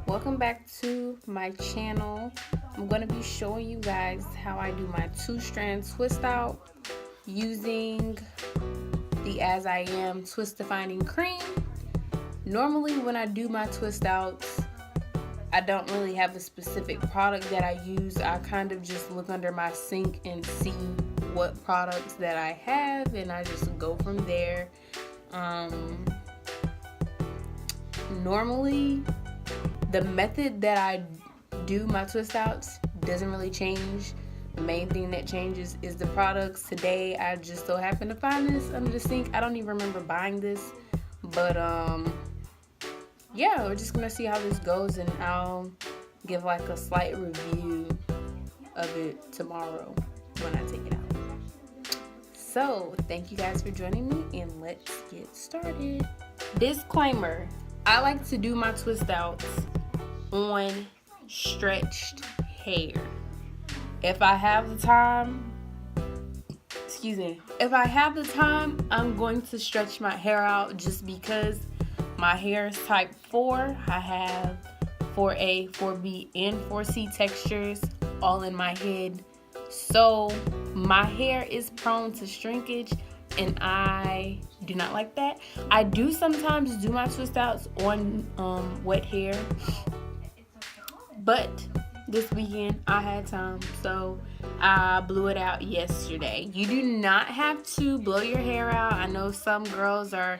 Welcome back to my channel. I'm going to be showing you guys how I do my two-strand twist out using the As I Am twist defining cream. Normally when I do my twist outs, I don't really have a specific product that I use. I kind of just look under my sink and see what products that I have, and I just go from there. Normally the method that I do my twist outs doesn't really change. The main thing that changes is the products. Today I just so happened to find this under the sink. I don't even remember buying this, but yeah, we're just gonna see how this goes, and I'll give like a slight review of it tomorrow when I take it out. So thank you guys for joining me, and let's get started. Disclaimer: I like to do my twist outs on stretched hair. If I have the time, I'm going to stretch my hair out just because my hair is type 4. I have 4A, 4B, and 4C textures all in my head. So my hair is prone to shrinkage, and I do not like that. I do sometimes do my twist outs on wet hair, but this weekend I had time, so I blew it out yesterday. You do not have to blow your hair out. I know some girls are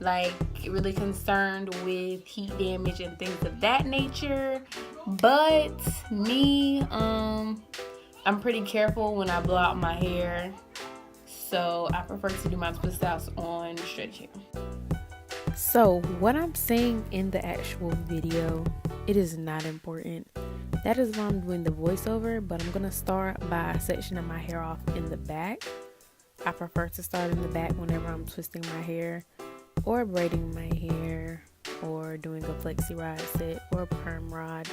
like really concerned with heat damage and things of that nature, but me, I'm pretty careful when I blow out my hair, so I prefer to do my twist outs on stretch hair. So what I'm saying in the actual video, it is not important. That is why I'm doing the voiceover, but I'm gonna start by sectioning my hair off in the back. I prefer to start in the back whenever I'm twisting my hair or braiding my hair or doing a flexi rod set or a perm rod,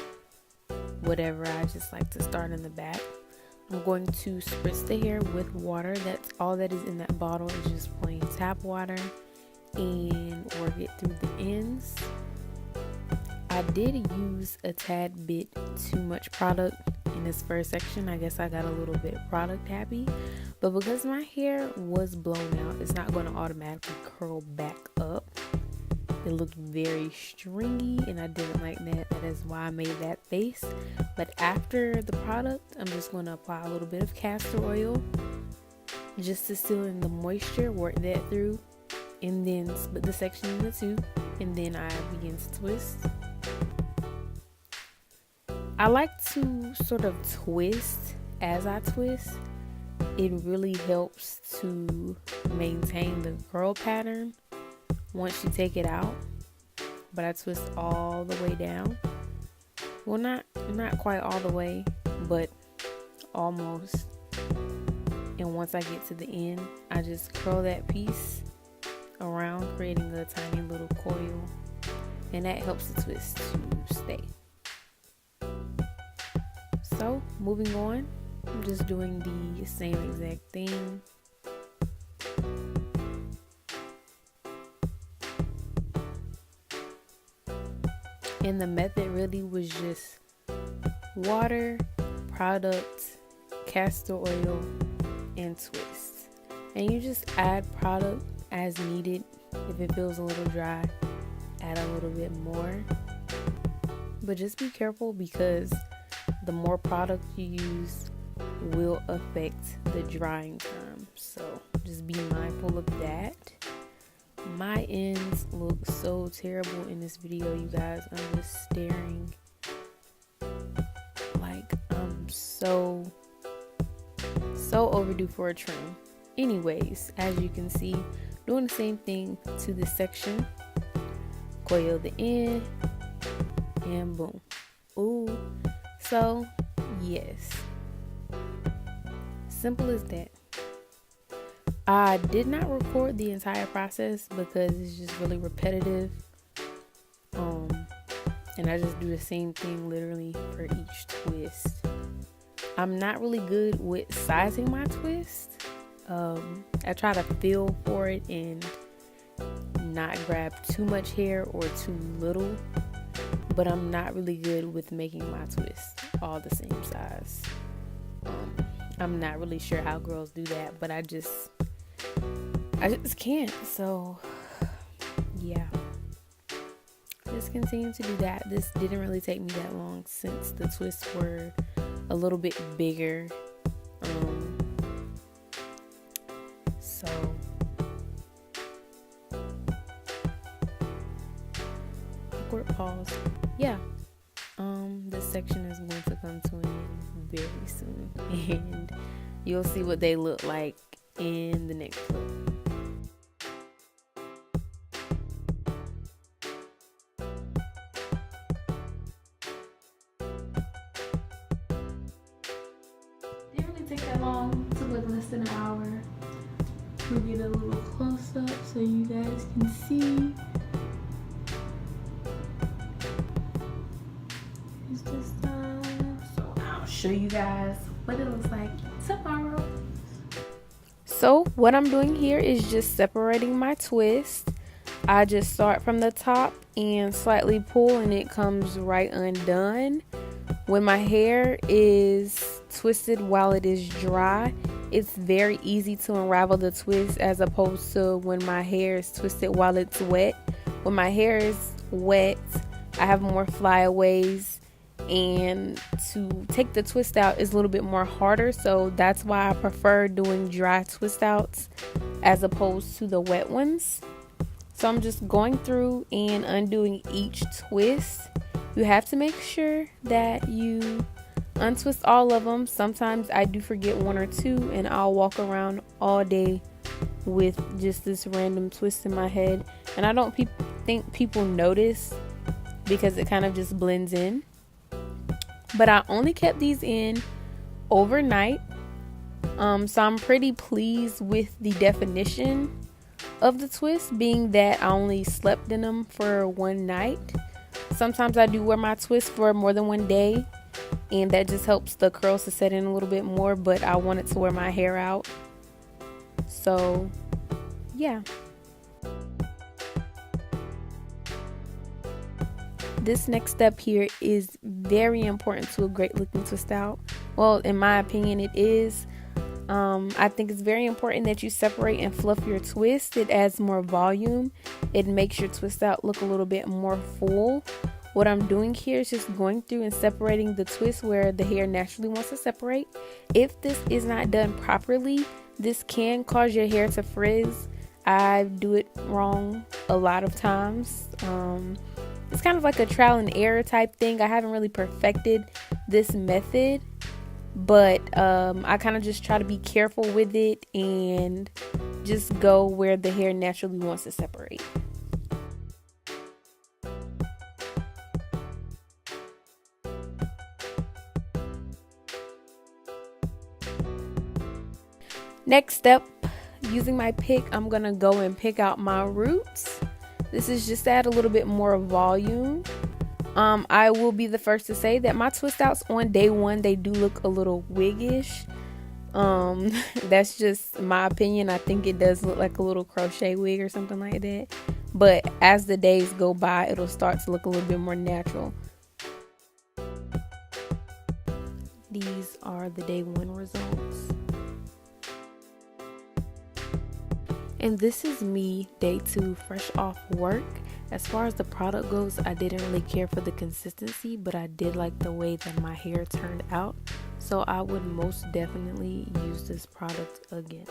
whatever. I just like to start in the back. I'm going to spritz the hair with water. That's all that is in that bottle, is just plain tap water, and work it through the ends. I did use a tad bit too much product in this first section. I guess I got a little bit product happy, but because my hair was blown out, it's not going to automatically curl back up. It looked very stringy, and I didn't like that. That is why I made that face. But after the product, I'm just going to apply a little bit of castor oil just to seal in the moisture, work that through, and then split the section into two, and then I begin to twist. I like to sort of twist as I twist. It really helps to maintain the curl pattern once you take it out. But I twist all the way down. Well, not quite all the way, but almost. And once I get to the end, I just curl that piece around, creating a tiny little coil, and that helps the twist to stay. So moving on, I'm just doing the same exact thing. And the method really was just water, product, castor oil, and twist. And you just add product as needed. If it feels a little dry, add a little bit more. But just be careful, because the more product you use will affect the drying time. So just be mindful of that. My ends look so terrible in this video, you guys. I'm just staring like I'm so overdue for a trim. Anyways, as you can see, doing the same thing to this section. Coil the end, and boom. Ooh. So yes, simple as that. I did not record the entire process because it's just really repetitive, and I just do the same thing literally for each twist. I'm not really good with sizing my twist. I try to feel for it and not grab too much hair or too little, but I'm not really good with making my twists all the same size. I'm not really sure how girls do that, but I just can't. So yeah, just continue to do that. This didn't really take me that long since the twists were a little bit bigger. So awkward pause. Yeah. This section is going to come to an end very soon, and you'll see what they look like in the next clip. Didn't really take that long. It took like less than an hour. We'll get a little close up so you guys can see. So I'll show you guys what it looks like tomorrow. So what I'm doing here is just separating my twist. I just start from the top and slightly pull, and it comes right undone. When my hair is twisted while it is dry, it's very easy to unravel the twist as opposed to when my hair is twisted while it's wet. When my hair is wet, I have more flyaways, and to take the twist out is a little bit more harder, so that's why I prefer doing dry twist outs as opposed to the wet ones. So I'm just going through and undoing each twist. You have to make sure that you untwist all of them. Sometimes I do forget one or two, and I'll walk around all day with just this random twist in my head, and I don't think people notice because it kind of just blends in. But I only kept these in overnight, so I'm pretty pleased with the definition of the twist, being that I only slept in them for one night. Sometimes I do wear my twist for more than one day, and that just helps the curls to set in a little bit more, but I wanted to wear my hair out. So yeah. This next step here is very important to a great looking twist out. Well, in my opinion, it is. I think it's very important that you separate and fluff your twist. It adds more volume. It makes your twist out look a little bit more full. What I'm doing here is just going through and separating the twist where the hair naturally wants to separate. If this is not done properly, this can cause your hair to frizz. I do it wrong a lot of times. It's kind of like a trial and error type thing. I haven't really perfected this method, but I kind of just try to be careful with it and just go where the hair naturally wants to separate. Next step, using my pick, I'm gonna go and pick out my roots. This is just to add a little bit more volume. I will be the first to say that my twist outs on day one, they do look a little wiggish. That's just my opinion. I think it does look like a little crochet wig or something like that. But as the days go by, it'll start to look a little bit more natural. These are the day one results. And this is me day two, fresh off work. As far as the product goes, I didn't really care for the consistency, but I did like the way that my hair turned out. So I would most definitely use this product again.